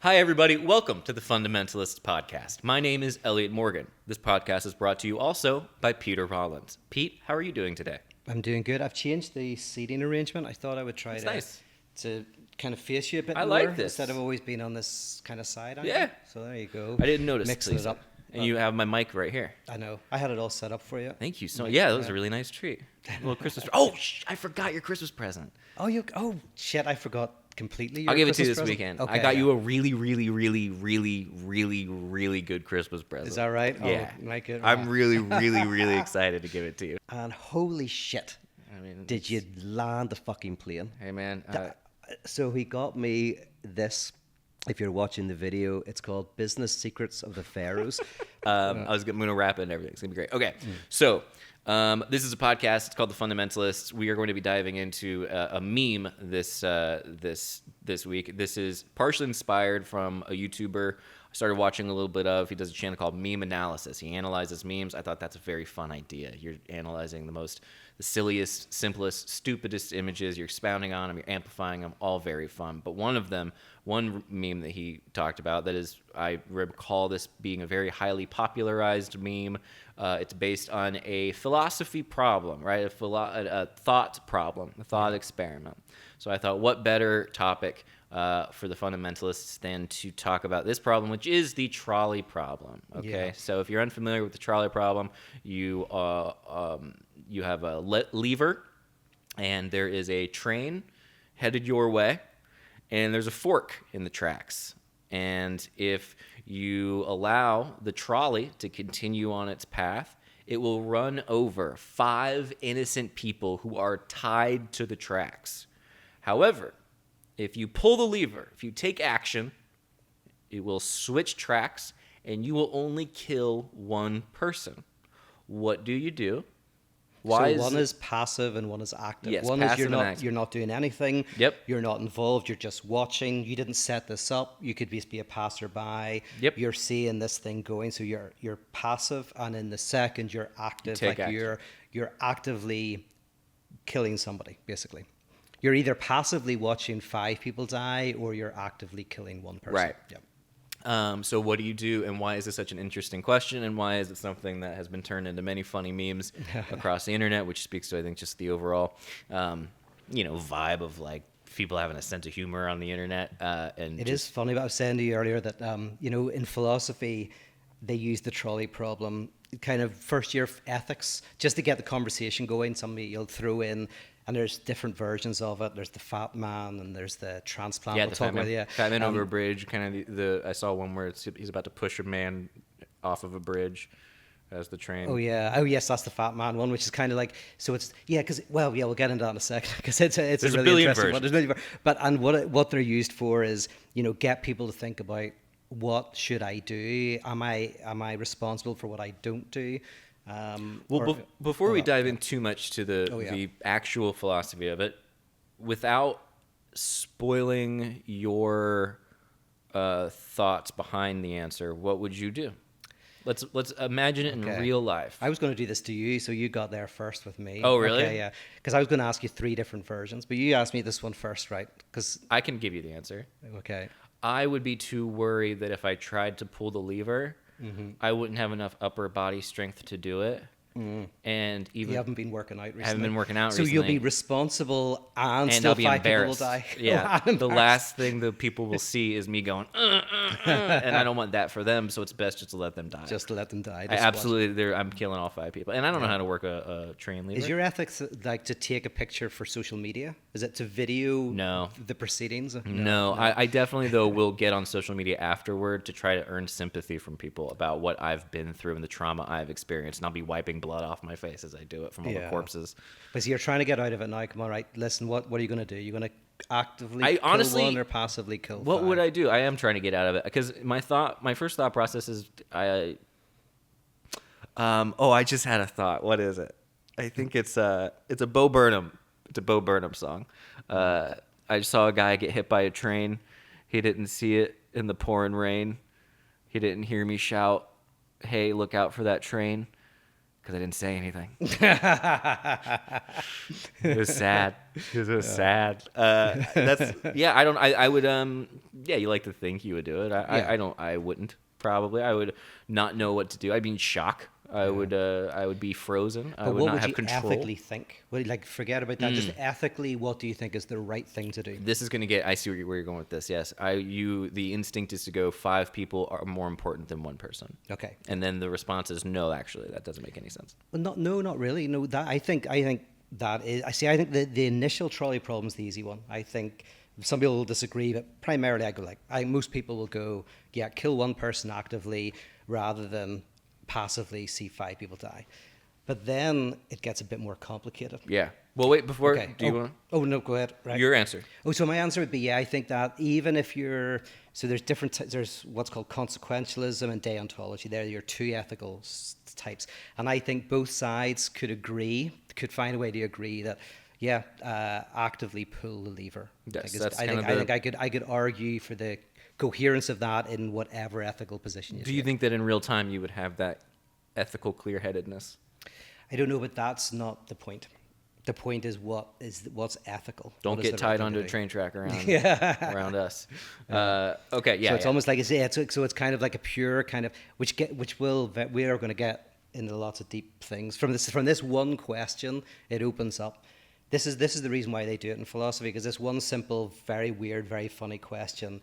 Hi, everybody. Welcome to the Fundamentalists podcast. My name is Elliott Morgan. This podcast is brought to you also by Peter Rollins. Pete, how are you doing today? I'm doing good. I've changed the seating arrangement. I thought I would try to kind of face you a bit more. Like this. Instead of always being on this kind of side angle. Yeah. So there you go. I didn't notice. Mixing it up. And you have my mic right here. I know. I had it all set up for you. Thank you so much. Yeah, that was a really nice treat. A little Christmas. I forgot your Christmas present. Oh, shit. I forgot completely. I'll give it to you Christmas this present? weekend. Okay, I got you a really, really, really, really, really, really good Christmas present. Is that right? Yeah. Oh, like it. I'm really, really, really excited to give it to you. And holy shit. I mean, did you land the fucking plane? Hey, man. So he got me this. If you're watching the video, it's called Business Secrets of the Pharaohs. I'm going to wrap it and everything. It's going to be great. Okay, so this is a podcast. It's called The Fundamentalists. We are going to be diving into a meme this week. This is partially inspired from a YouTuber I started watching a little bit of. He does a channel called Meme Analysis. He analyzes memes. I thought that's a very fun idea. You're analyzing the silliest, simplest, stupidest images. You're expounding on them. You're amplifying them. All very fun. But one meme that he talked about that is, I recall this being a very highly popularized meme. It's based on a philosophy problem, right? A thought problem, a thought experiment. So I thought, what better topic for the fundamentalists than to talk about this problem, which is the trolley problem. Okay, yeah. So if you're unfamiliar with the trolley problem, you have a lever, and there is a train headed your way, and there's a fork in the tracks. And if you allow the trolley to continue on its path, it will run over 5 innocent people who are tied to the tracks. However, if you pull the lever, if you take action, it will switch tracks, and you will only kill one person. What do you do? One is passive and one is active. Yes, one is active. you're not doing anything. Yep. You're not involved. You're just watching. You didn't set this up. You could just be a passerby. Yep. You're seeing this thing going, so you're passive, and in the second you're active. You're actively killing somebody, basically. You're either passively watching 5 people die, or you're actively killing one person. Right. Yep. So what do you do, and why is this such an interesting question, and why is it something that has been turned into many funny memes across the internet, which speaks to, I think, just the overall, vibe of, like, people having a sense of humor on the internet. And it is funny, but I was saying to you earlier that, in philosophy, they use the trolley problem, kind of first year ethics, just to get the conversation going. Somebody you'll throw in, and there's different versions of it. There's the fat man, and there's the transplant. Yeah, fat man over a bridge. Kind of I saw one where he's about to push a man off of a bridge as the train. Oh yeah. Oh yes, that's the fat man one, which is kind of like, so it's we'll get into that in a second, because it's a really interesting one. There's a billion versions. But what they're used for is, get people to think about, what should I do? Am I responsible for what I don't do? Before we dive in too much to the actual philosophy of it, without spoiling your thoughts behind the answer, what would you do? Let's imagine it in real life. I was going to do this to you, so you got there first with me. Oh, really? Okay, yeah. Because I was going to ask you 3 different versions, but you asked me this one first, right? Because I can give you the answer. Okay. I would be too worried that if I tried to pull the lever, I wouldn't have enough upper body strength to do it. And even you haven't been working out recently. I haven't been working out recently. So you'll be responsible, and still I'll be 5 people will embarrassed. die. Yeah, the last thing the people will see is me going, and I don't want that for them. So it's best just to let them die. Just to let them die. I'm killing all 5 people, and I don't know how to work a train lever. Is your ethics like to take a picture for social media? Is it to video the proceedings? No. I definitely, though, will get on social media afterward to try to earn sympathy from people about what I've been through and the trauma I've experienced, and I'll be wiping blood off my face as I do it from all the corpses. But so you're trying to get out of it now. Come on, right? Listen, what are you going to do? You're going to actively kill one or passively kill 5? What would I do? I am trying to get out of it, because my first thought process is I just had a thought. What is it? I think it's a Bo Burnham. It's a Bo Burnham song. I saw a guy get hit by a train. He didn't see it in the pouring rain. He didn't hear me shout, "Hey, look out for that train." Because I didn't say anything. It was sad. It was sad. I would. You like to think you would do it. I wouldn't. Probably. I would not know what to do. I'd be in shock. I would be frozen. I would not have control. What would you ethically think? Forget about that. Just ethically, what do you think is the right thing to do? This is going to get. I see where you're going with this. Yes, the instinct is to go 5 people are more important than 1 person. Okay. And then the response is no. Actually, that doesn't make any sense. Well, not really. No, that I think that is. I think the initial trolley problem is the easy one. I think some people will disagree, but primarily I go most people will go, kill 1 person actively rather than passively see 5 people die. But then it gets a bit more complicated. Yeah. Well, wait, before, do you want? Oh, no, go ahead. Right. Your answer. Oh, so my answer would be, I think that even if there's different, there's what's called consequentialism and deontology. They're your 2 ethical types. And I think both sides could find a way to agree that, actively pull the lever. Yes, I could argue for the coherence of that in whatever ethical position you do you think that in real time you would have that ethical clear-headedness? I don't know, but that's not the point. The point is what's ethical. Don't get tied onto a train track around us. Okay, yeah. So it's almost like so it's kind of like a pure kind of we are going to get into lots of deep things from this one question. It opens up. This is the reason why they do it in philosophy, because this one simple, very weird, very funny question,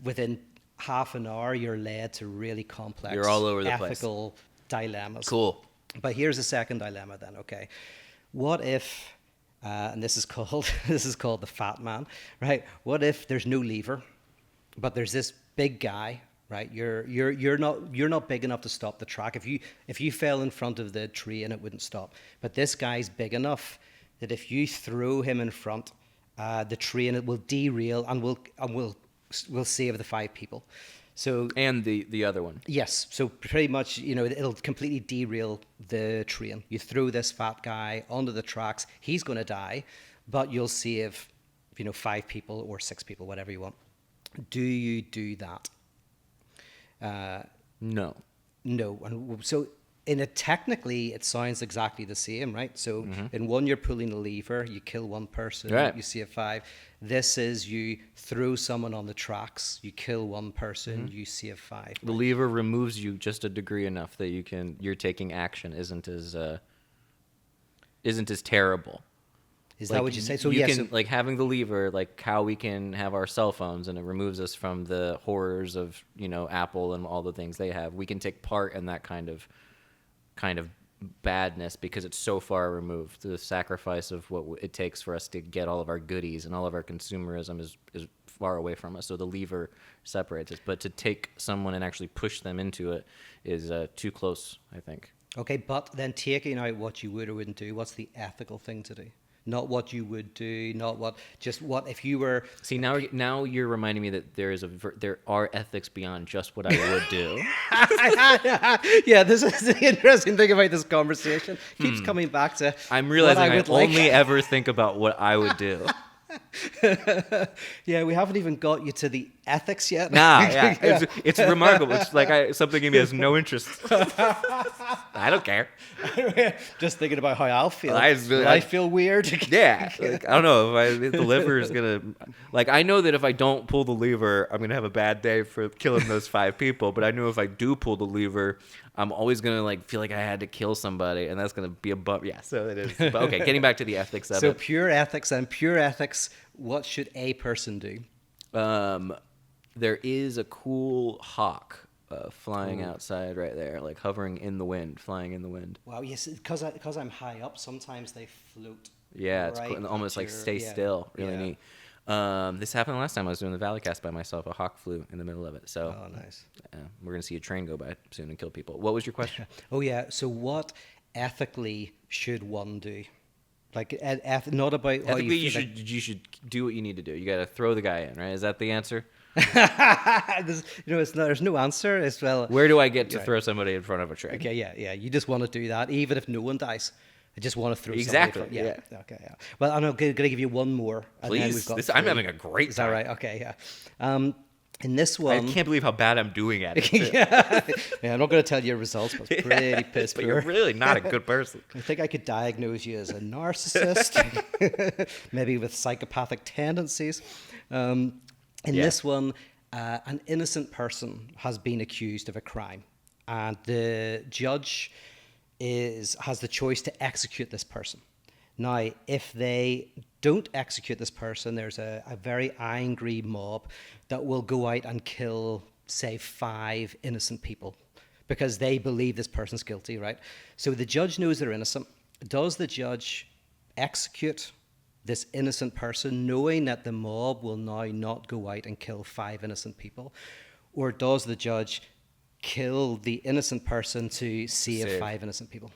within half an hour you're led to really complex, you're all over the ethical dilemmas. Cool. But here's the second dilemma then. Okay, what if, and this is called the fat man, right? What if there's no lever, but there's this big guy, right? You're not big enough to stop the track. If you fell in front of the tree and it wouldn't stop, but this guy's big enough that if you throw him in front, the train, it will derail and will save the 5 people. So and the other one. Yes. So pretty much, it'll completely derail the train. You throw this fat guy onto the tracks, he's going to die, but you'll save, 5 people or 6 people, whatever you want. Do you do that? No. No. And so technically, it sounds exactly the same, right? So in one, you're pulling a lever, you kill 1 person, right. You save 5. This is you throw someone on the tracks, you kill 1 person, you save 5. The lever removes you just a degree enough that you're taking action isn't as terrible. Is that what you say? So you can having the lever, like how we can have our cell phones, and it removes us from the horrors of Apple and all the things they have. We can take part in that kind of badness because it's so far removed. The sacrifice of what it takes for us to get all of our goodies and all of our consumerism is far away from us. So the lever separates us. But to take someone and actually push them into it is too close, I think. Okay, but then taking out what you would or wouldn't do, what's the ethical thing to do? Not what you would do, what if you were... See, now you're reminding me that there are ethics beyond just what I would do. Yeah, this is the interesting thing about this conversation. Keeps coming back to... I'm realizing I only ever think about what I would do. Yeah, we haven't even got you to the ethics yet. Nah, yeah. It's remarkable. It's like something in me has no interest. I don't care. Just thinking about how I'll feel. I feel weird. Yeah. I don't know if the liver is going to... I know that if I don't pull the lever, I'm going to have a bad day for killing those 5 people. But I know if I do pull the lever, I'm always going to feel like I had to kill somebody. And that's going to be a bump. Yeah, so it is. But okay, getting back to the ethics of it. So pure ethics, what should a person do? There is a cool hawk flying outside right there, hovering in the wind, flying in the wind. Wow, yes, because I'm high up, sometimes they float. Yeah, it's almost stay still. Really neat. This happened last time I was doing the Valleycast by myself. A hawk flew in the middle of it. So, oh, nice. We're going to see a train go by soon and kill people. What was your question? Oh, yeah. So what ethically should one do? Not about how ethically, you should do what you need to do. You got to throw the guy in, right? Is that the answer? There's no answer as well. Where do I get to throw somebody in front of a train? Okay, yeah. You just want to do that, even if no one dies. I just want to throw exactly. Somebody in front. Yeah. Okay. Yeah. Well, I'm going to give you one more. Please. I'm having a great time. Is that right? Okay. Yeah. In this one, I can't believe how bad I'm doing at it. yeah, I'm not going to tell you your results, but it's pretty piss But poor. you're really not a good person. I think I could diagnose you as a narcissist, maybe with psychopathic tendencies. In this one, an innocent person has been accused of a crime, and the judge has the choice to execute this person. Now, if they don't execute this person, there's a very angry mob that will go out and kill, say, 5 innocent people because they believe this person's guilty, right? So the judge knows they're innocent. Does the judge execute this innocent person knowing that the mob will now not go out and kill 5 innocent people? Or does the judge kill the innocent person to save 5 innocent people?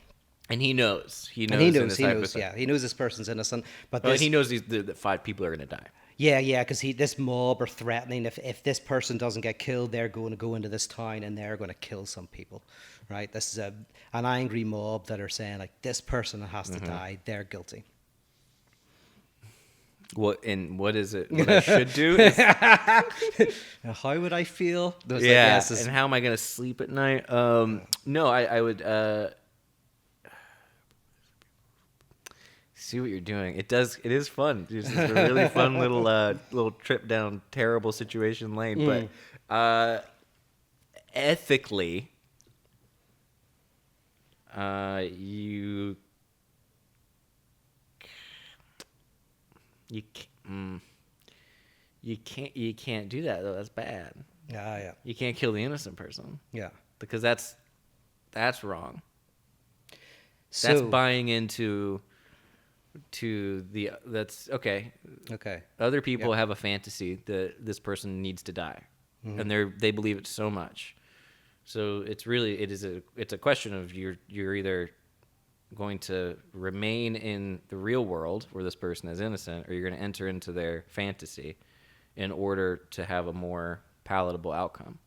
And he knows. He knows. Yeah, he knows this person's innocent. But he knows that 5 people are going to die. Yeah, because this mob are threatening. If this person doesn't get killed, they're going to go into this town and they're going to kill some people, right? This is an angry mob that are saying, like, this person has to die. They're guilty. What is it? What I should do? How would I feel? Yeah, and how am I going to sleep at night? No, I would... see what you're doing. It is fun. It's just a really fun little trip down terrible situation lane. But ethically, you can't do that though. That's bad. Yeah. You can't kill the innocent person. Yeah, because that's wrong. So, that's buying into that's okay. Other people have a fantasy that this person needs to die, and they believe it so much. So it's a question of you're either going to remain in the real world where this person is innocent, or you're going to enter into their fantasy in order to have a more palatable outcome.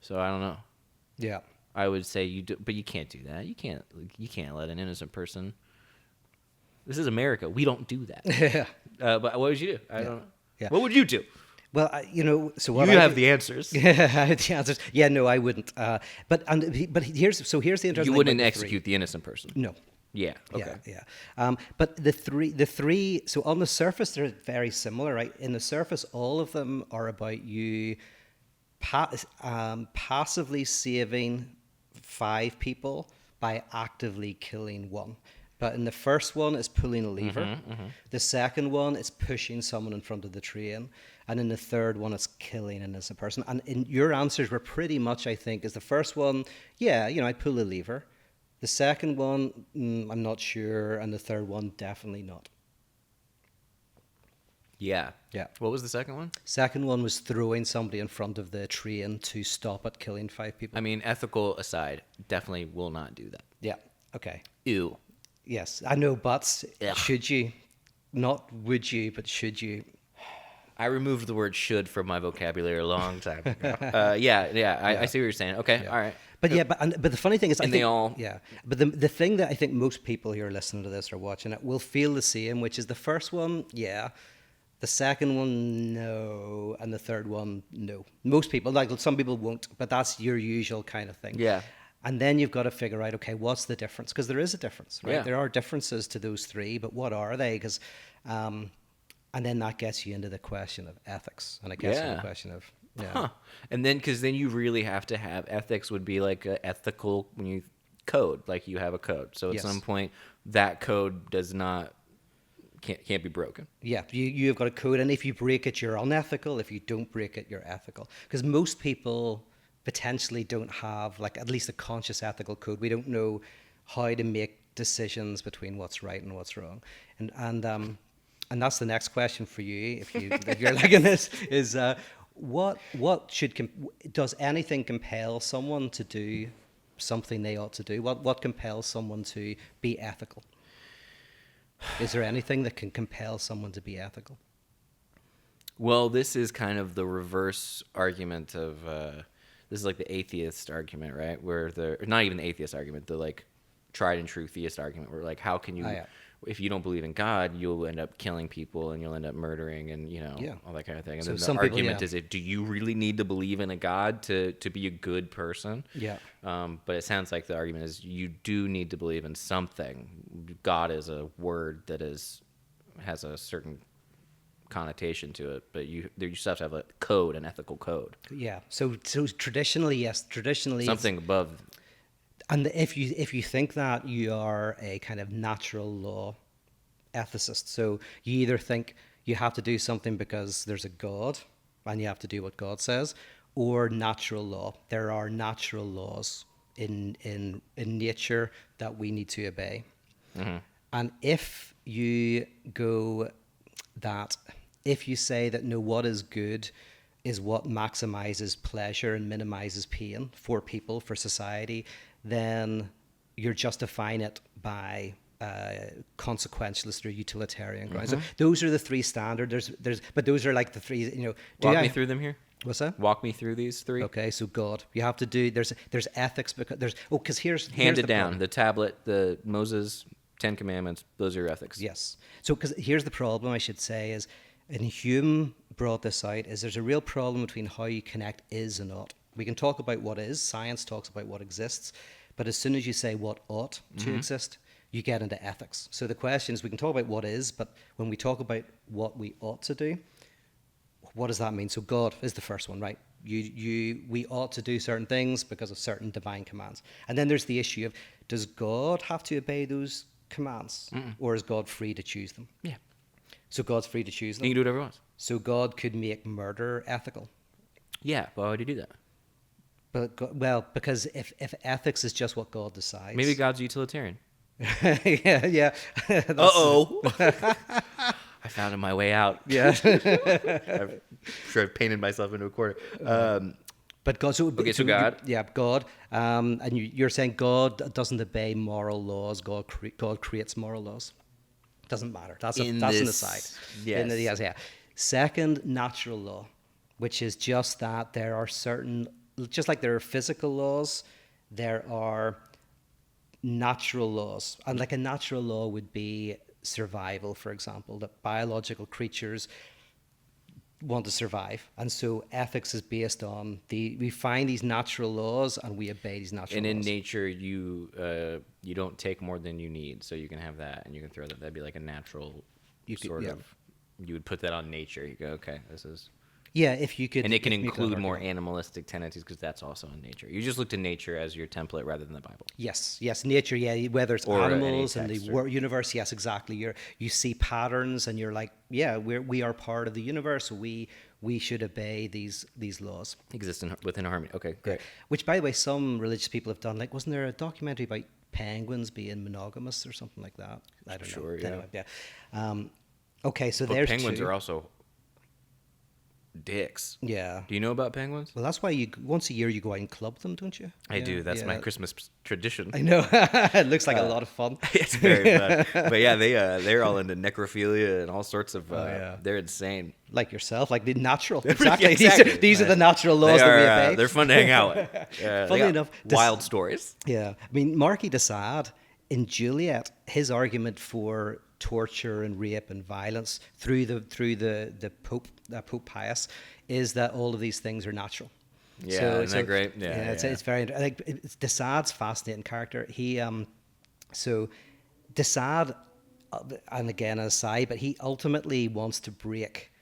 So I don't know. Yeah, I would say you do, but you can't do that. You can't let an innocent person. This is America. We don't do that. Yeah. But what would you do? I don't know. Yeah. What would you do? Well, so what you have the answers. Yeah, I have the answers. Yeah, no, I wouldn't. But here's the interesting thing. You wouldn't execute the innocent person. No. Yeah. Okay. Yeah. But the three. So on the surface, they're very similar, right? In the surface, all of them are about you passively saving 5 people by actively killing 1. But in the first one, it's pulling a lever. The second one, it's pushing someone in front of the train. And in the third one, it's killing an innocent person. And in your answers were pretty much, I think, is the first one, I pull a lever. The second one, I'm not sure. And the third one, definitely not. Yeah. Yeah. What was the second one? Second one was throwing somebody in front of the train to stop it killing 5 people. I mean, ethical aside, definitely will not do that. Yeah. Okay. Ew. Yes, I know, but Ugh. Should you? Not would you, but should you? I removed the word "should" from my vocabulary a long time ago. I see what you're saying. Okay, all right. But but the funny thing is, But the thing that I think most people who are listening to this or watching it will feel the same, which is the first one, the second one, no, and the third one, no. Most people, like some people won't, but that's your usual kind of thing. Yeah. And then you've got to figure out, okay, what's the difference? Because there is a difference, right? Yeah. There are differences to those 3, but what are they? Because, and then that gets you into the question of ethics, and it gets you into the question of, And then, because then you really have to have ethics would be like an ethical when you code, like you have a code. So at some point, that code can't be broken. Yeah, you've got a code, and if you break it, you're unethical. If you don't break it, you're ethical. Because most people potentially don't have, like, at least a conscious ethical code. We don't know how to make decisions between what's right and what's wrong. And that's the next question for you, if you're liking this, is does anything compel someone to do something they ought to do? What compels someone to be ethical? Is there anything that can compel someone to be ethical? Well, this is kind of the reverse argument of this is like the atheist argument, right? Where not even the atheist argument, the like tried and true theist argument, where like how can you if you don't believe in God, you'll end up killing people and you'll end up murdering and, all that kind of thing. And So then some the people, argument is, do you really need to believe in a God to be a good person? Yeah. But it sounds like the argument is you do need to believe in something. God is a word that has a certain connotation to it, but you just have to have a code, an ethical code. Yeah. So traditionally, yes. Traditionally, something above. And if you think that, you are a kind of natural law ethicist. So you either think you have to do something because there's a God and you have to do what God says, or natural law. There are natural laws in nature that we need to obey. Mm-hmm. And if you go that, if you say that no, what is good is what maximizes pleasure and minimizes pain for people, for society, then you're justifying it by consequentialist or utilitarian grounds. Mm-hmm. So those are the three standard. But those are like the three. Walk me through them here. What's that? Walk me through these three. Okay, so God, you have to do. There's ethics because here's handed down problem. The tablet, the Moses 10 Commandments. Those are your ethics. Yes. So because here's the problem, I should say, is, and Hume brought this out, is there's a real problem between how you connect is and ought. We can talk about what is. Science talks about what exists. But as soon as you say what ought to exist, you get into ethics. So the question is, we can talk about what is, but when we talk about what we ought to do, what does that mean? So God is the first one, right? We ought to do certain things because of certain divine commands. And then there's the issue of, does God have to obey those commands? Or is God free to choose them? Yeah. So God's free to choose them. He can do whatever he wants. So God could make murder ethical. Yeah, but why would he do that? Well, because if ethics is just what God decides, maybe God's utilitarian. yeah. Uh-oh. I found my way out. Yeah. I'm sure I've painted myself into a corner. But God, so God. God. And you're saying God doesn't obey moral laws. God creates moral laws. Doesn't matter. That's an aside. Yes. Yeah. Second, natural law, which is just that there are certain, just like there are physical laws, there are natural laws. And like a natural law would be survival, for example, that biological creatures want to survive. And so ethics is based on we find these natural laws and we obey these natural laws. And in nature, you don't take more than you need, so you can have that and you can throw that. That'd be like a natural of. You would put that on nature. You go, okay, this is. Yeah, if you could. And it can include more animalistic tendencies because that's also in nature. You just look to nature as your template rather than the Bible. Yes, nature, yeah, whether it's or animals and the universe, yes, exactly. You see patterns and you're like, yeah, we are part of the universe. We should obey these laws. Exist within harmony. Okay, great. Yeah. Which, by the way, some religious people have done. Like, wasn't there a documentary about penguins being monogamous or something like that? I don't know. Sure, yeah. Anyway, okay, so there's penguins are also dicks. Yeah. Do you know about penguins? Well, that's why once a year you go out and club them, don't you? I do. That's my Christmas tradition. I know. It looks like a lot of fun. It's very fun. But yeah, they're all into necrophilia and all sorts of. They're insane. Like yourself, like the natural. Exactly. Exactly. These are the natural laws that we obey. They're fun to hang out with. Funny enough, wild stories. Yeah, I mean, Marquis de Sade in Juliet, his argument for torture and rape and violence through the Pope Pius is that all of these things are natural. Yeah, isn't that great? Yeah, it's very like de Sade's fascinating character. He so de Sade, and again an aside, but he ultimately wants to break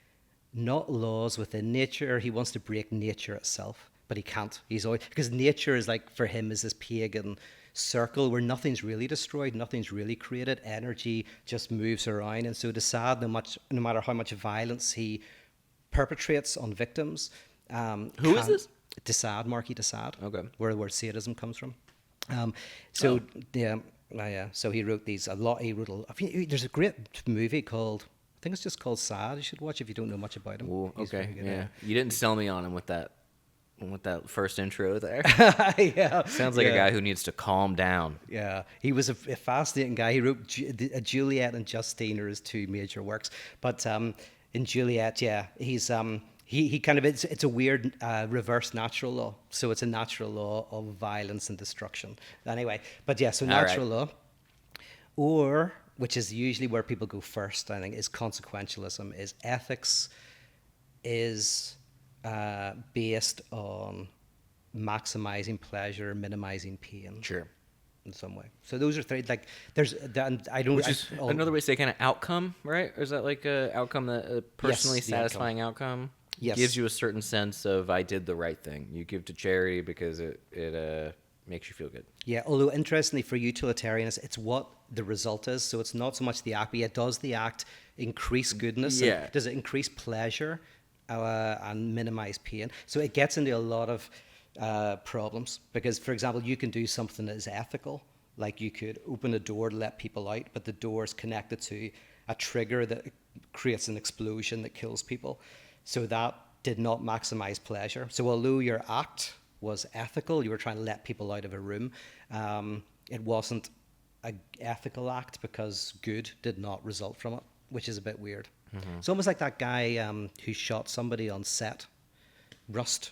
not laws within nature. He wants to break nature itself, but he can't. He's always, because nature is like, for him, is this pagan circle where nothing's really destroyed, nothing's really created. Energy just moves around, and so de Sade, no matter how much violence he perpetrates on victims. Who is this? De Sade, Marquis de Sade. Okay. Where sadism comes from. So he wrote these a lot. There's a great movie called, I think it's just called Sade. You should watch if you don't know much about him. Ooh, okay. Yeah. You didn't sell me on him with that first intro there. Yeah. Sounds like a guy who needs to calm down. Yeah. He was a fascinating guy. He wrote Juliet and Justine are his two major works. But in Juliet, he's he kind of, it's a weird reverse natural law. So it's a natural law of violence and destruction. Anyway, but yeah, so natural law. Or which is usually where people go first, I think, is consequentialism, is ethics is based on maximizing pleasure, minimizing pain. Sure. In some way. So those are three, like, there's, I don't... Which is another way to say kind of outcome, right? Or is that like a outcome, that a personally satisfying outcome? Yes. Gives you a certain sense of, I did the right thing. You give to charity because it makes you feel good. Yeah, although interestingly for utilitarians, it's what the result is. So it's not so much the act, but does the act increase goodness? Yeah. Does it increase pleasure and minimize pain? So it gets into a lot of problems because, for example, you can do something that is ethical, like you could open a door to let people out, but the door is connected to a trigger that creates an explosion that kills people. So that did not maximize pleasure. So although your act was ethical, you were trying to let people out of a room, it wasn't an ethical act because good did not result from it, which is a bit weird. Mm-hmm. It's almost like that guy who shot somebody on set, Rust.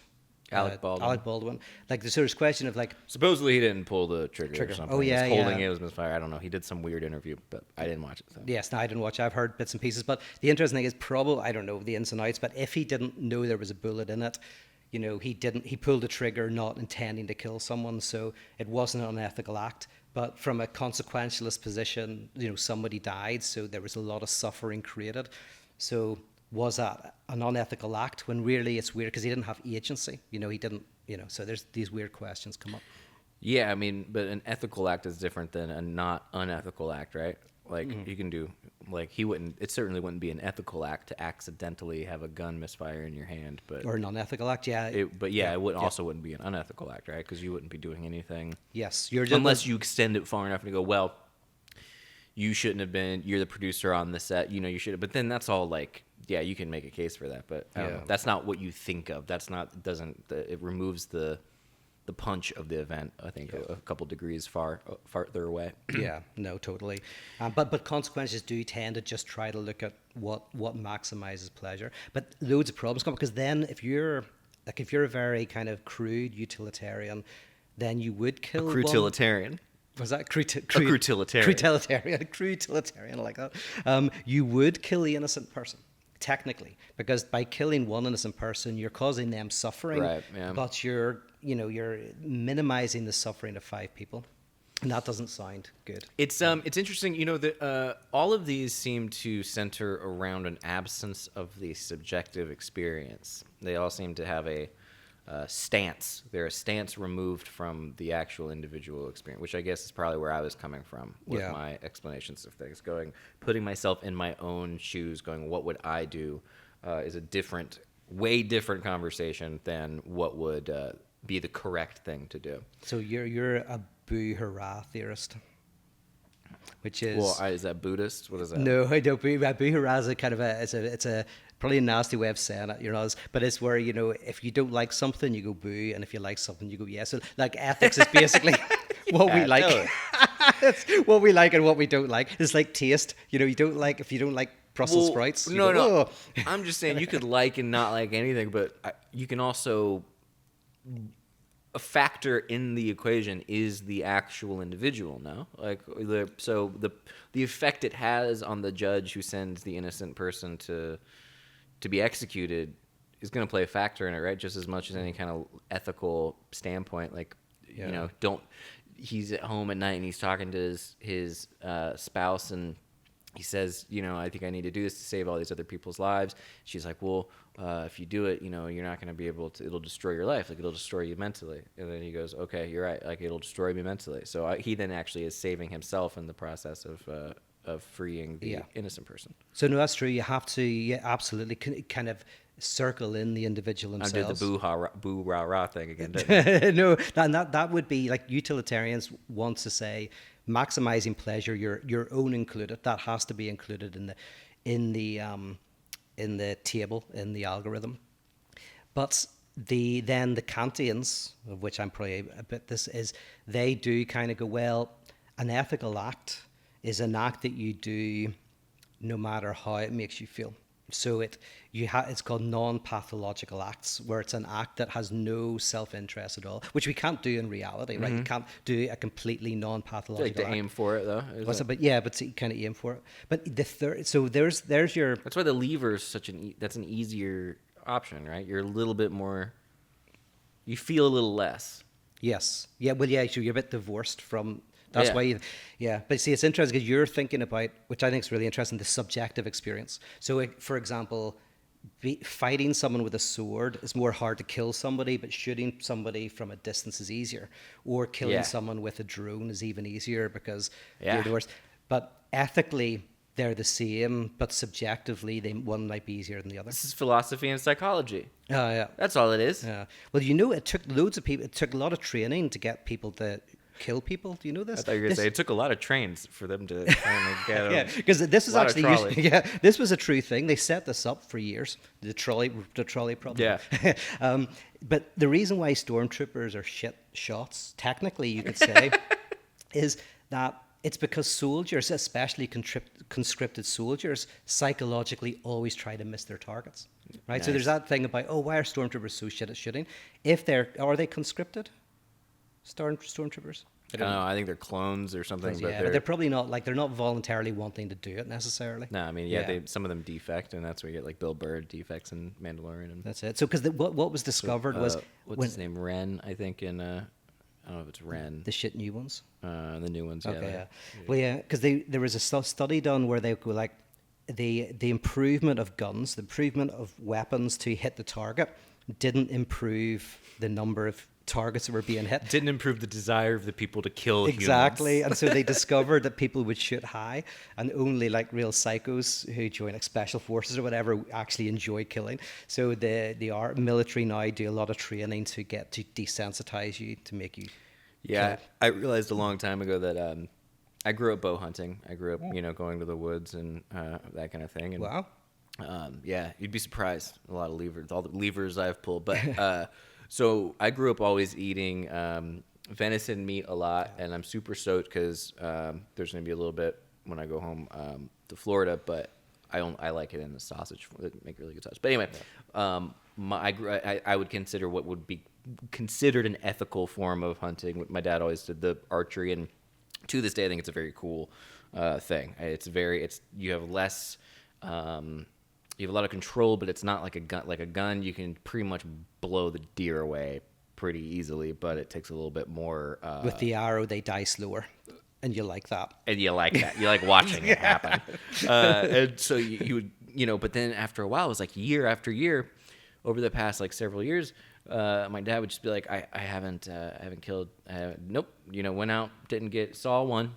Alec Baldwin. Like, there's this question of, like... Supposedly he didn't pull the trigger or something. Oh, yeah, he was holding it was misfire. I don't know. He did some weird interview, but I didn't watch it. So. Yes, no, I didn't watch it. I've heard bits and pieces. But the interesting thing is probably, I don't know the ins and outs, but if he didn't know there was a bullet in it, you know, he pulled the trigger not intending to kill someone, so it wasn't an unethical act. But from a consequentialist position, you know, somebody died, so there was a lot of suffering created. So... was that an unethical act when really it's weird because he didn't have agency? You know, he didn't, you know, so there's these weird questions come up. Yeah, I mean, but an ethical act is different than a not unethical act, right? Like, you can do, like, it certainly wouldn't be an ethical act to accidentally have a gun misfire in your hand, but... Or an unethical act, yeah. It also wouldn't be an unethical act, right? Because you wouldn't be doing anything... Yes. Unless you extend it far enough and go, well, you shouldn't have been, you're the producer on the set, you know, you should have, but then that's all, like... Yeah, you can make a case for that, but that's not what you think of. That's not, it removes the punch of the event, I think, a couple degrees farther away. Yeah, no, totally. But consequences do tend to just try to look at what maximizes pleasure. But loads of problems come up because then if you're a very kind of crude utilitarian, then you would kill a cruditarian. Was that cruditarian? Cruditarian, I like that. You would kill the innocent person. Technically, because by killing one innocent person, you're causing them suffering, right, yeah. But you're minimizing the suffering of 5 people, and that doesn't sound good. It's interesting, you know, that all of these seem to center around an absence of the subjective experience. They all seem to have a stance. They're a stance removed from the actual individual experience, which I guess is probably where I was coming from with my explanations of things. Putting myself in my own shoes, going, what would I do, is a way different conversation than what would be the correct thing to do. So you're a boo hurrah theorist, which is... Well, is that Buddhist? What is that? No, I don't. Boo hurrah is a kind of it's a probably a nasty way of saying it, you know, but it's where, you know, if you don't like something, you go boo, and if you like something, you go yes. So, like, ethics is basically what we like. No. It's what we like and what we don't like. It's like taste. You know, if you don't like Brussels sprouts. No. Oh. I'm just saying you could like and not like anything, but you can also... A factor in the equation is the actual individual, no? Like, the effect it has on the judge who sends the innocent person to be executed is going to play a factor in it, right? Just as much as any kind of ethical standpoint. Like, you know, he's at home at night and he's talking to his spouse and he says, you know, I think I need to do this to save all these other people's lives. She's like, well, if you do it, you know, you're not going to be able to, it'll destroy your life. Like, it'll destroy you mentally. And then he goes, okay, you're right. Like, it'll destroy me mentally. So he then actually is saving himself in the process of freeing the innocent person. So no, that's true. You have to absolutely kind of circle in the individual themselves. I did the boo rah rah thing again. No, that would be like utilitarians want to say maximizing pleasure, your own included. That has to be included in the table, in the algorithm. But the Kantians, of which I'm probably a bit they do kind of go, well, an ethical act is an act that you do no matter how it makes you feel. So it's called non-pathological acts, where it's an act that has no self-interest at all, which we can't do in reality, right? You can't do a completely non-pathological like to act. aim for it though. But yeah, but you kind of aim for it. But the third, so there's your. That's why the lever is that's an easier option, right? You're a little bit more. You feel a little less. Yes. Yeah. Well, yeah. So you're a bit divorced from. That's why. Yeah. But see, it's interesting because you're thinking about, which I think is really interesting, the subjective experience. So, for example, fighting someone with a sword is more hard to kill somebody, but shooting somebody from a distance is easier. Or killing someone with a drone is even easier because you're the worst. But ethically, they're the same, but subjectively, one might be easier than the other. This is philosophy and psychology. Oh, yeah. That's all it is. Yeah. Well, you know, it took loads of people. It took a lot of training to get people to kill people. Do you know this? I thought you were going to say it took a lot of trains for them to kind of get yeah, because this is actually this was a true thing. They set this up for years. The trolley problem. Yeah. But the reason why stormtroopers are shit shots, technically you could say, is that it's because soldiers, especially conscripted soldiers, psychologically always try to miss their targets. Right. Nice. So there's that thing about, why are stormtroopers so shit at shooting? Are they conscripted? Stormtroopers? I don't know. I think they're clones or something. But they're probably not, they're not voluntarily wanting to do it necessarily. No, I mean, some of them defect, and that's where you get like Bill Burr defects in Mandalorian. And that's it. So, because what was discovered was what's his name? Ren, I think. In I don't know if it's Ren. The shit new ones. The new ones. Okay. Yeah. Well, yeah, because there was a study done where they go like the improvement of guns, the improvement of weapons to hit the target, didn't improve the number of targets that were being hit. Didn't improve the desire of the people to kill exactly humans. And so they discovered that people would shoot high, and only like real psychos who join like special forces or whatever actually enjoy killing. So the military now do a lot of training to get to desensitize you, to make you kill. I realized a long time ago that I grew up bow hunting. I grew up going to the woods and that kind of thing. And, wow. You'd be surprised, a lot of levers, all the levers I've pulled, but so I grew up always eating venison meat a lot, and I'm super stoked because there's going to be a little bit when I go home to Florida, but I like it in the sausage. They make really good sausage. But anyway, I would consider what would be considered an ethical form of hunting. My dad always did the archery, and to this day, I think it's a very cool thing. You have less. You have a lot of control, but it's not like a gun. Like a gun, you can pretty much blow the deer away pretty easily, but it takes a little bit more. With the arrow, they die slower, and you like that. And you like that. You like watching it happen. And so you would, but then after a while, it was like year after year, over the past like several years, my dad would just be like, I haven't killed. Nope. Went out, saw one,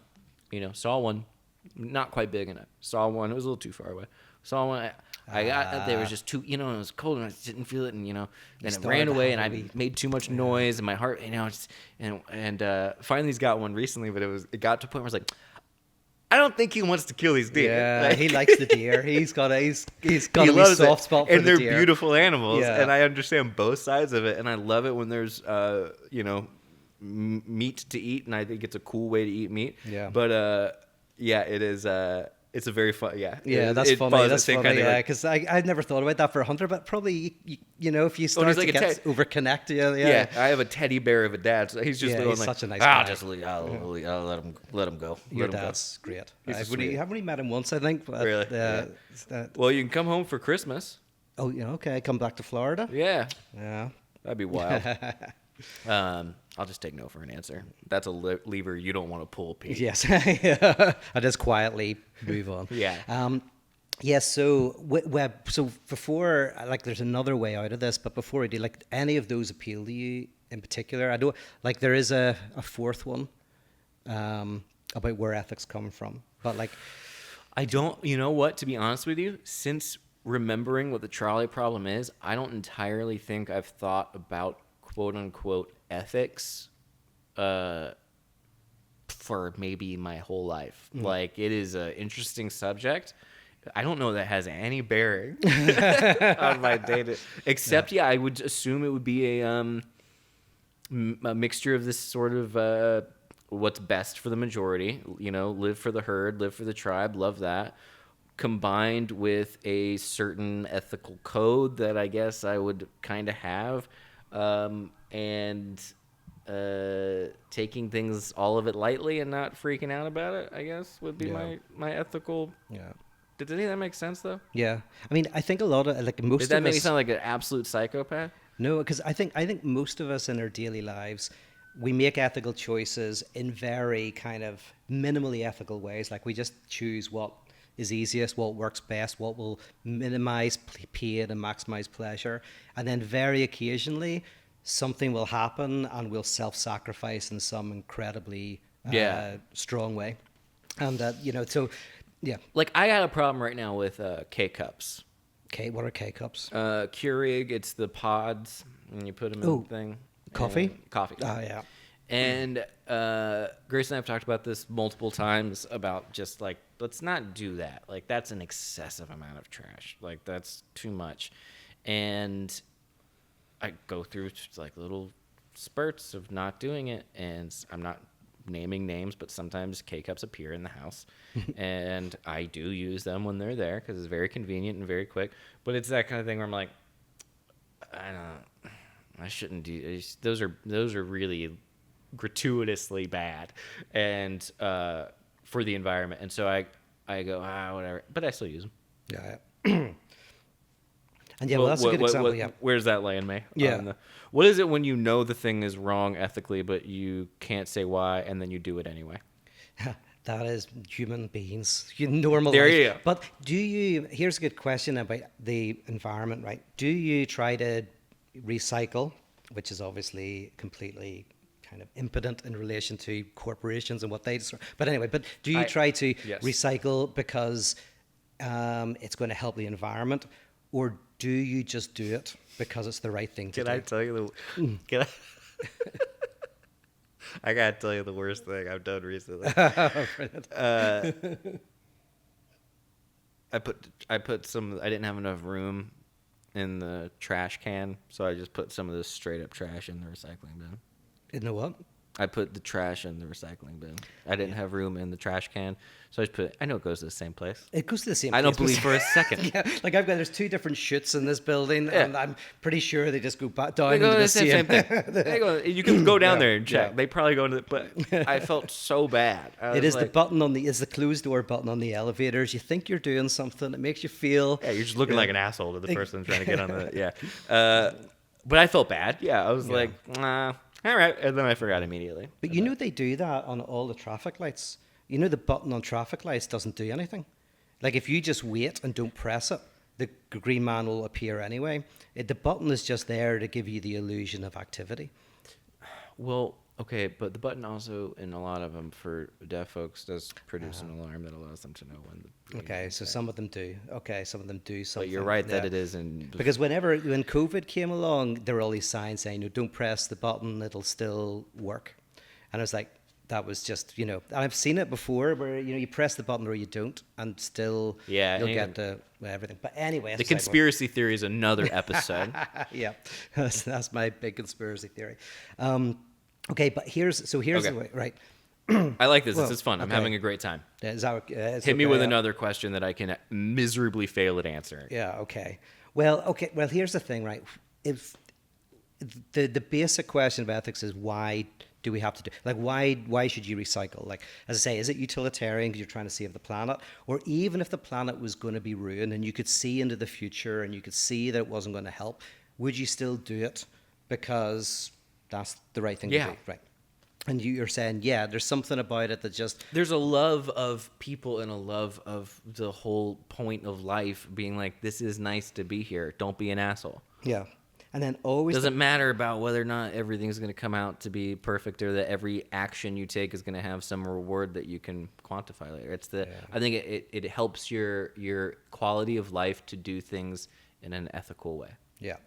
not quite big enough. Saw one. It was a little too far away. Saw one. I got there was just too, it was cold and I didn't feel it, and then it ran away and I made too much noise and my heart, and finally he's got one recently, but it got to a point where I was like, I don't think he wants to kill these deer. Yeah, he likes the deer. He's got a soft spot for and the they're deer. Beautiful animals, and I understand both sides of it, and I love it when there's meat to eat, and I think it's a cool way to eat meat. Yeah, but it is. It's a very fun, that's funny. That's funny, because I've never thought about that for a hunter, but probably, if you start to get overconnect, I have a teddy bear of a dad, so he's just he's such a nice guy. I'll let him go. Your dad's great. I've only met him once, I think. But, really? Well, you can come home for Christmas. Oh, okay. Come back to Florida? Yeah. Yeah. That'd be wild. I'll just take no for an answer. That's a lever you don't want to pull, Pete. Yes. I just quietly move on. Yeah. So before, there's another way out of this, but before I do, any of those appeal to you in particular? I don't, there is a fourth one about where ethics come from, but I don't, to be honest with you, since remembering what the trolley problem is, I don't entirely think I've thought about quote unquote ethics for maybe my whole life. It is an interesting subject. I don't know that has any bearing on my data, except I would assume it would be a mixture of this sort of what's best for the majority, live for the herd, live for the tribe, love that, combined with a certain ethical code that I guess I would kind of have, and taking things, all of it lightly and not freaking out about it, I guess would be my ethical. Yeah. Did any of that make sense though? Yeah. I mean, I think a lot of like most. Did that of make us, me sound like an absolute psychopath? No, because I think most of us in our daily lives, we make ethical choices in very kind of minimally ethical ways. Like we just choose what is easiest, what works best, what will minimize pain and maximize pleasure. And then very occasionally, something will happen and we'll self-sacrifice in some incredibly strong way. And, so, yeah. Like, I got a problem right now with K-Cups. What are K-Cups? Keurig, it's the pods, and you put them in the thing. Coffee? Coffee. Oh, yeah. And Grace and I have talked about this multiple times about just like, let's not do that. Like, that's an excessive amount of trash. Like, that's too much. And I go through like little spurts of not doing it. And I'm not naming names, but sometimes K-Cups appear in the house. And I do use them when they're there because it's very convenient and very quick. But it's that kind of thing where I'm like, I shouldn't do those. Those are really gratuitously bad and for the environment, and so I go whatever, but I still use them. Yeah. And yeah, well, that's a good example. Yeah. Where's that laying me? Yeah. What is it when you know the thing is wrong ethically, but you can't say why, and then you do it anyway? That is human beings. Normal. There life. you go. But here's a good question about the environment, right? Do you try to recycle, which is obviously completely kind of impotent in relation to corporations and what they destroy. But anyway, do you try to recycle because it's going to help the environment, or do you just do it because it's the right thing to do? Can I tell you I gotta tell you the worst thing I've done recently. I put some. I didn't have enough room in the trash can, so I just put some of this straight up trash in the recycling bin. You know what? I put the trash in the recycling bin. I didn't have room in the trash can, so I just put it. I know it goes to the same place. It goes to the same place. I don't believe for a second. Yeah, like there's two different chutes in this building, and I'm pretty sure they just go back down into the same thing. You can go down there and check. Yeah. They probably go into but I felt so bad. It is like, the button is the closed door button on the elevators. You think you're doing something. It makes you feel. Yeah, you're just looking like an asshole to the person trying to get on the, but I felt bad. Yeah, I was like, nah. All right, and then I forgot immediately. But you know they do that on all the traffic lights. You know the button on traffic lights doesn't do anything. Like if you just wait and don't press it, the green man will appear anyway. The button is just there to give you the illusion of activity. Well, okay, but the button also, in a lot of them, for deaf folks, does produce an alarm that allows them to know when the... Okay, so some of them do. Okay, some of them do something. But you're right that it is in... Because when COVID came along, there were all these signs saying, no, don't press the button, it'll still work. And I was like, that was just, I've seen it before where, you press the button or you don't, and still you'll get to everything. But anyway... The conspiracy theory is another episode. Yeah, that's my big conspiracy theory. Okay, but here's the way, right? I like this. This is fun. I'm having a great time. Hit me with another question that I can miserably fail at answering. Yeah, okay. Well, here's the thing, right? If the basic question of ethics is why do we have to do, like, why should you recycle? Like, as I say, is it utilitarian because you're trying to save the planet? Or even if the planet was going to be ruined and you could see into the future and you could see that it wasn't going to help, would you still do it because that's the right thing to do? Right. And you're saying, there's something about it that just... There's a love of people and a love of the whole point of life being like, this is nice to be here. Don't be an asshole. Yeah. And then always... Doesn't matter about whether or not everything's going to come out to be perfect or that every action you take is going to have some reward that you can quantify later. I think it helps your quality of life to do things in an ethical way. Yeah.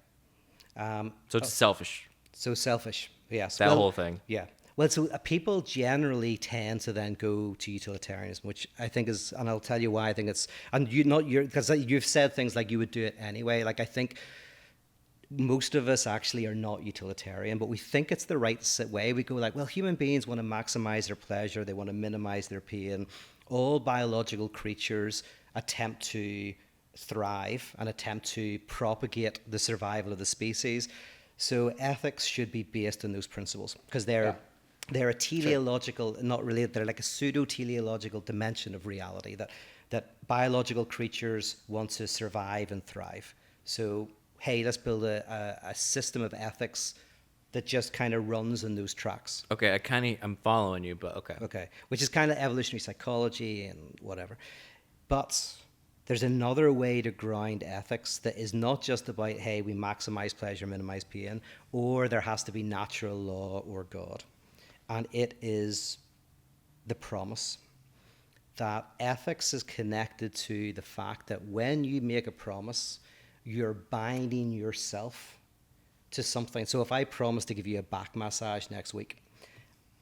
So it's selfish. So selfish, yes. That whole thing. Yeah. Well, so people generally tend to then go to utilitarianism, which I think is, and I'll tell you why I think it's, and because you've said things like you would do it anyway. Like I think most of us actually are not utilitarian, but we think it's the right way. We go like, well, human beings want to maximize their pleasure, they want to minimize their pain. All biological creatures attempt to thrive and attempt to propagate the survival of the species. So ethics should be based on those principles, because they're a teleological, not really, they're like a pseudo-teleological dimension of reality, that biological creatures want to survive and thrive. So, hey, let's build a system of ethics that just kind of runs in those tracks. Okay, I'm following you, but okay. Okay, which is kind of evolutionary psychology and whatever. But there's another way to ground ethics that is not just about, hey, we maximize pleasure, minimize pain, or there has to be natural law or God. And it is the promise that ethics is connected to the fact that when you make a promise, you're binding yourself to something. So if I promise to give you a back massage next week,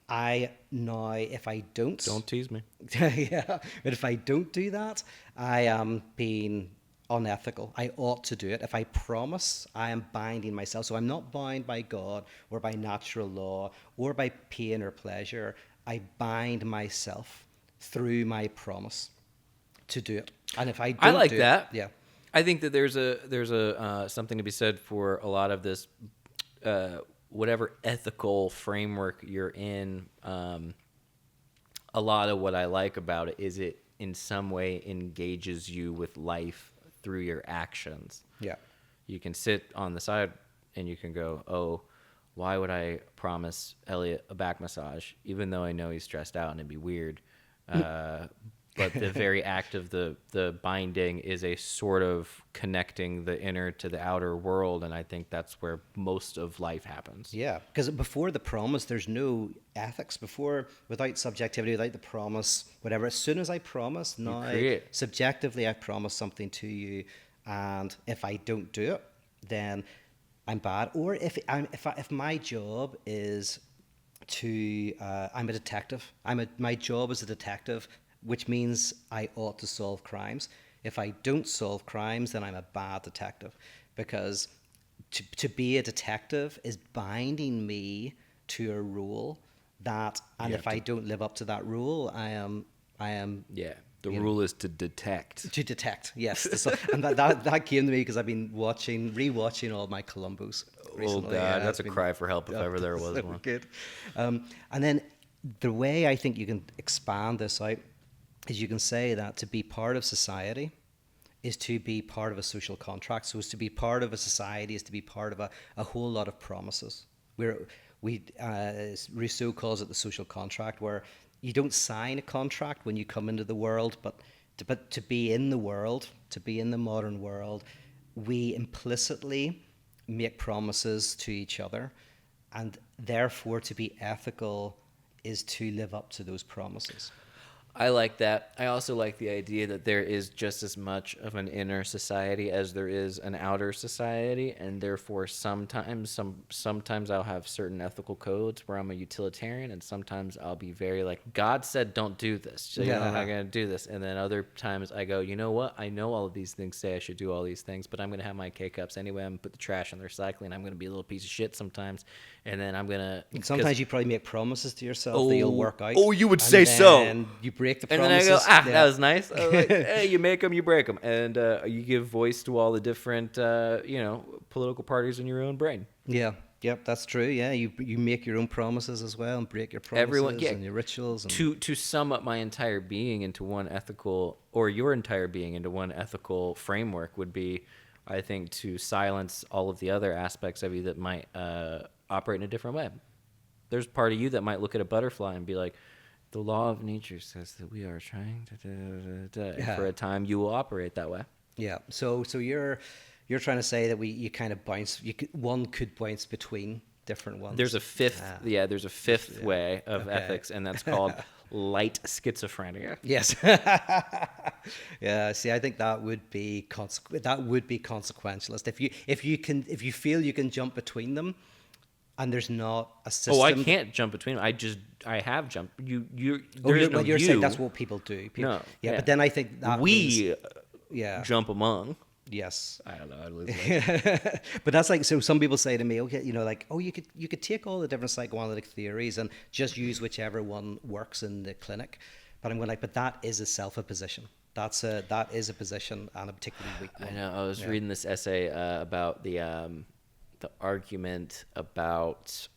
if I don't tease me. Yeah, but if I don't do that, I am being unethical. I ought to do it. If I promise, I am binding myself. So I'm not bound by God or by natural law or by pain or pleasure. I bind myself through my promise to do it. And if I don't, I like that. Yeah, I think that there's a something to be said for a lot of this. Whatever ethical framework you're in, a lot of what I like about it is it in some way engages you with life through your actions. Yeah. You can sit on the side and you can go, oh, why would I promise Elliott a back massage, even though I know he's stressed out and it'd be weird. But the very act of the binding is a sort of connecting the inner to the outer world, and I think that's where most of life happens. Yeah, because before the promise, there's no ethics. Without subjectivity, without the promise, whatever. As soon as I promise, now subjectively I promise something to you, and if I don't do it, then I'm bad. Or if my job is to, I'm a detective. My job is a detective, which means I ought to solve crimes. If I don't solve crimes, then I'm a bad detective, because to be a detective is binding me to a rule that, and if I don't live up to that rule, I am. Yeah. The rule is to detect. To detect, yes. And that came to me because I've been rewatching all my Columbos recently. Oh God, that's a cry for help if ever there was one. Good. And then the way I think you can expand this out is you can say that to be part of society is to be part of a social contract. So to be part of a society is to be part of a whole lot of promises. Rousseau calls it the social contract, where you don't sign a contract when you come into the world, but to be in the world, to be in the modern world, we implicitly make promises to each other, and therefore to be ethical is to live up to those promises. I like that. I also like the idea that there is just as much of an inner society as there is an outer society, and therefore sometimes I'll have certain ethical codes where I'm a utilitarian, and sometimes I'll be very like, God said don't do this, so I'm not going to do this. And then other times I go, you know what? I know all of these things say I should do all these things, but I'm going to have my K-cups anyway. I'm going to put the trash in the recycling. I'm going to be a little piece of shit sometimes, and then I'm going to... Sometimes you probably make promises to yourself that you'll work out. Oh, you would say so. And you break the and promises. then I go, that was nice. I was like, hey, you make them, you break them. And you give voice to all the different, political parties in your own brain. Yeah. Yep, that's true. Yeah, you make your own promises as well and break your promises and your rituals. And... To sum up my entire being into one ethical, or your entire being into one ethical framework would be, I think, to silence all of the other aspects of you that might operate in a different way. There's part of you that might look at a butterfly and be like, the law of nature says that we are trying to and for a time you will operate that way. Yeah. So you're trying to say that you kind of bounce. One could bounce between different ones. There's a fifth. There's a fifth way of ethics, and that's called light schizophrenia. Yes. Yeah. See, I think that would be consequentialist. If you feel you can jump between them. And there's not a system. Oh, I can't jump between them. I have jumped. You're saying that's what people do. No. Yeah, but then I think that jump among. Yes. I don't know. I lose it. But that's like, so some people say to me, okay, you could take all the different psychoanalytic theories and just use whichever one works in the clinic. But I'm going but that is a self-opposition. that is a position, and a particularly weak one. I know. I was reading this essay about the argument about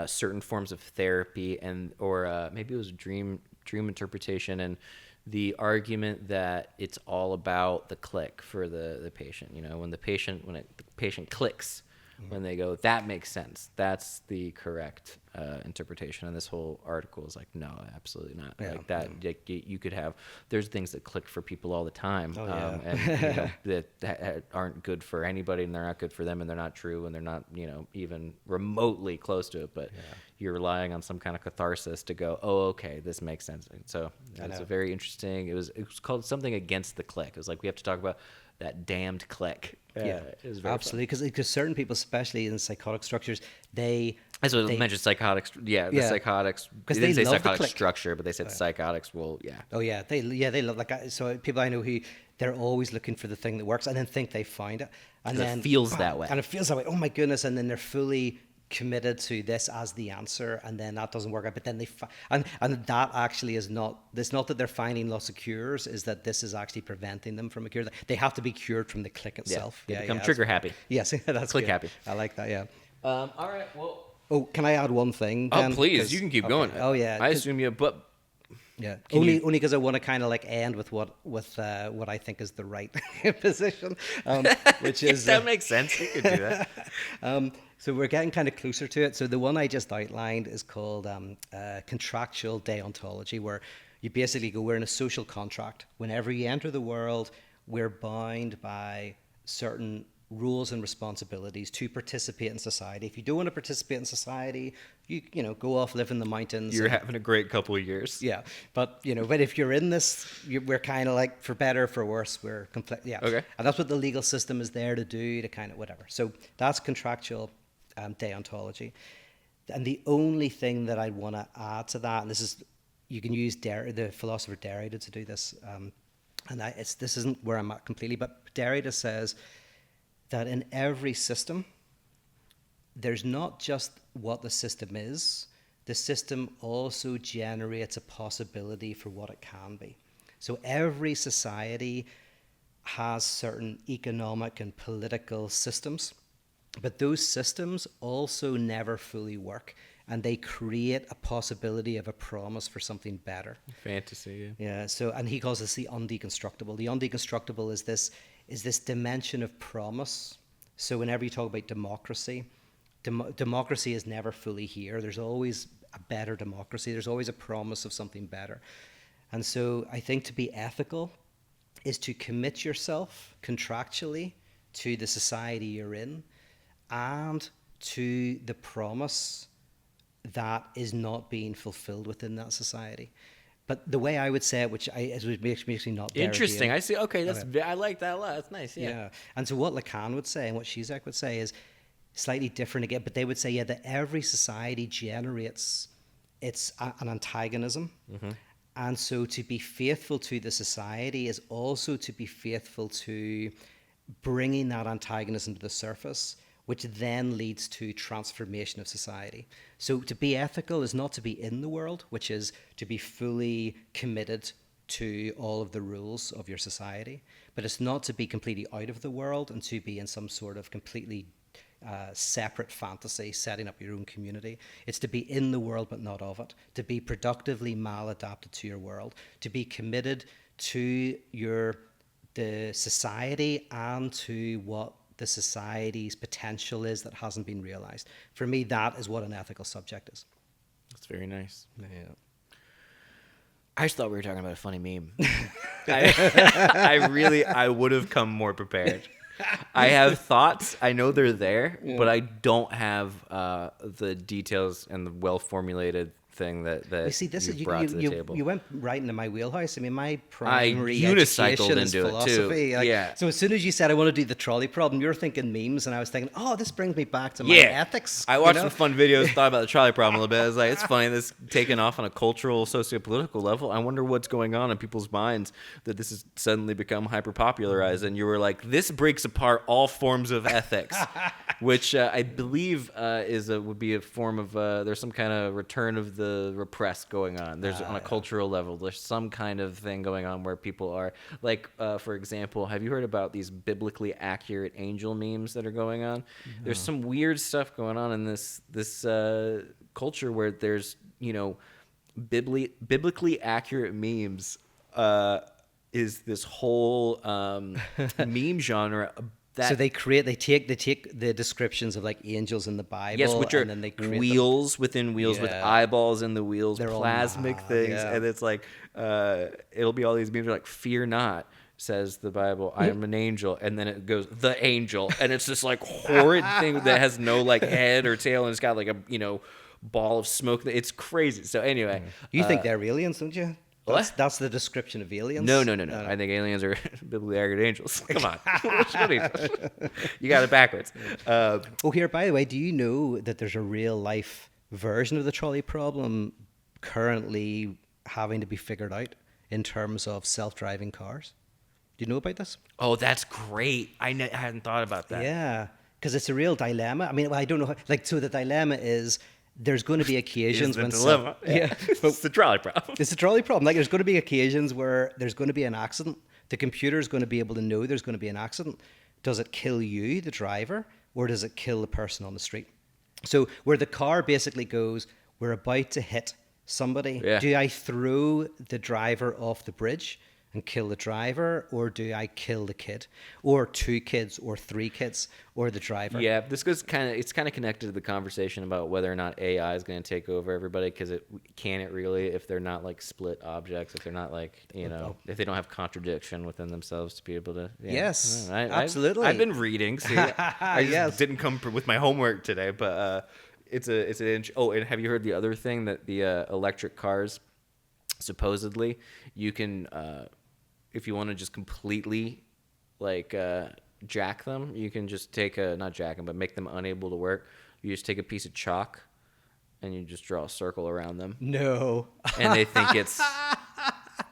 certain forms of therapy, or maybe it was dream interpretation, and the argument that it's all about the click for the patient. When the patient clicks, when they go, that makes sense, that's the correct interpretation. And this whole article is like, no, absolutely not. Like that, you could have, there's things that click for people all the time, and that aren't good for anybody, and they're not good for them, and they're not true, and they're not even remotely close to it. But you're relying on some kind of catharsis to go, oh, okay, this makes sense. And so it's a very interesting. It was called something against the click. It was like, we have to talk about that damned click. Absolutely, because certain people, especially in psychotic structures, they mentioned psychotics. The psychotics, because they didn't say psychotic structure, but they said psychotics. Well, they love, like, so people I know who, they're always looking for the thing that works, and then think they find it, and then it feels that way, and it feels that way. Oh my goodness! And then they're fully committed to this as the answer, and then that doesn't work out. But then and that actually is not. It's not that they're finding lots of cures. Is that this is actually preventing them from a cure? They have to be cured from the click itself. They become trigger happy. Yes, that's click good. happy. I like that. Yeah. All right. Well. Oh, can I add one thing? Ben? Oh, please. You can keep going. Oh, yeah. I assume you, but. Yeah, only because I want to kind of like end with what I think is the right position, which is that makes sense. You could do that. So we're getting kind of closer to it. So the one I just outlined is called contractual deontology, where you basically go, we're in a social contract. Whenever you enter the world, we're bound by certain rules and responsibilities to participate in society. If you don't want to participate in society, you go off, live in the mountains. You're having a great couple of years. Yeah, but if you're in this, we're kind of like, for better, for worse, we're conflict. Yeah, okay. And that's what the legal system is there to do, to kind of whatever. So that's contractual deontology. And the only thing that I want to add to that, and this is, you can use the philosopher Derrida to do this, and this isn't where I'm at completely, but Derrida says that in every system, there's not just what the system is, the system also generates a possibility for what it can be. So every society has certain economic and political systems, but those systems also never fully work, and they create a possibility of a promise for something better. Fantasy, yeah. Yeah, so, and he calls this the undeconstructible. The undeconstructible is this dimension of promise. So whenever you talk about democracy, democracy is never fully here. There's always a better democracy. There's always a promise of something better. And so I think to be ethical is to commit yourself contractually to the society you're in and to the promise that is not being fulfilled within that society. But the way I would say it, which makes me not interesting. I see. Okay, I like that a lot. That's nice. Yeah. And so what Lacan would say and what Zizek would say is slightly different again. But they would say, that every society generates an antagonism, and so to be faithful to the society is also to be faithful to bringing that antagonism to the surface, which then leads to transformation of society. So to be ethical is not to be in the world, which is to be fully committed to all of the rules of your society, but it's not to be completely out of the world and to be in some sort of completely separate fantasy, setting up your own community. It's to be in the world but not of it, to be productively maladapted to your world, to be committed to the society and to what the society's potential is that hasn't been realized. For me, that is what an ethical subject is. That's very nice. Yeah. I just thought we were talking about a funny meme. I would have come more prepared. I have thoughts. I know they're there, but I don't have the details and the well-formulated thing that you see, this is brought to the table. You went right into my wheelhouse. I mean, my primary education is philosophy. Yeah. So as soon as you said I want to do the trolley problem, you were thinking memes, and I was thinking, oh, this brings me back to my ethics. I watched some fun videos, thought about the trolley problem a little bit. I was like, it's funny, this taken off on a cultural, socio-political level. I wonder what's going on in people's minds that this has suddenly become hyper-popularized. And you were like, this breaks apart all forms of ethics. which I believe would be a form of there's some kind of return of the repressed going on. There's on a cultural level, there's some kind of thing going on where people are like, for example, have you heard about these biblically accurate angel memes that are going on? No. There's some weird stuff going on in this culture where there's, biblically accurate memes is this whole meme genre. So they take the descriptions of like angels in the Bible, yes, which are and then they create wheels within wheels with eyeballs in the wheels, plasmic things, and it's like it'll be all these memes like "Fear not," says the Bible, "I am an angel," and then it goes "the angel," and it's this like horrid thing that has no like head or tail, and it's got like a ball of smoke. It's crazy. So anyway, you think they're aliens, don't you? That's the description of aliens? No. I think aliens are biblically accurate angels. Come on. You got it backwards. Here, by the way, do you know that there's a real life version of the trolley problem currently having to be figured out in terms of self-driving cars? Do you know about this? Oh, that's great. I hadn't thought about that. Yeah, because it's a real dilemma. I mean, I don't know. So the dilemma is, there's going to be occasions when dilemma. It's the trolley problem. It's the trolley problem. Like, there's going to be occasions where there's going to be an accident. The computer is going to be able to know there's going to be an accident. Does it kill you, the driver, or does it kill the person on the street? So where the car basically goes, we're about to hit somebody. Yeah. Do I throw the driver off the bridge and kill the driver, or do I kill the kid, or 2 kids, or 3 kids, or the driver? Yeah, this goes it's kind of connected to the conversation about whether or not AI is going to take over everybody, because it really if they're not like split objects, if they're not like if they don't have contradiction within themselves to be able to. Yeah. Yes, absolutely. I've been reading. See, I just didn't come with my homework today, but it's an. Oh, and have you heard the other thing that the electric cars, supposedly you can. If you want to just completely, like, jack them, you can just not jack them, but make them unable to work. You just take a piece of chalk, and you just draw a circle around them. No. And they think it's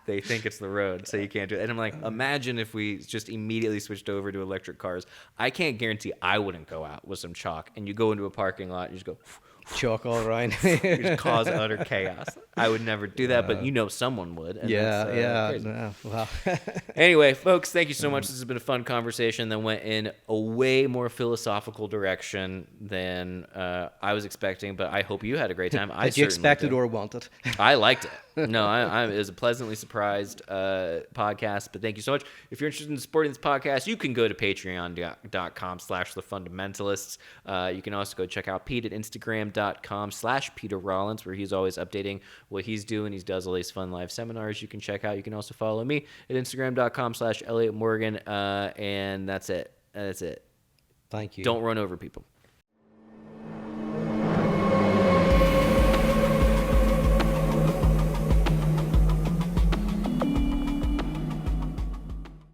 the road, so you can't do it. And I'm like, imagine if we just immediately switched over to electric cars. I can't guarantee I wouldn't go out with some chalk, and you go into a parking lot, and you just go... Chalk all around. You just cause utter chaos. I would never do that, but someone would. And yeah. Well. Anyway, folks, thank you so much. This has been a fun conversation that went in a way more philosophical direction than I was expecting, but I hope you had a great time. Did you expect it or want it? I liked it. No, it was a pleasantly surprised podcast, but thank you so much. If you're interested in supporting this podcast, you can go to patreon.com/thefundamentalists. You can also go check out Pete at Instagram.com/Peter Rollins, where he's always updating what he's doing. He does all these fun live seminars you can check out. You can also follow me at Instagram.com/Elliott Morgan. And that's it. Thank you. Don't run over people.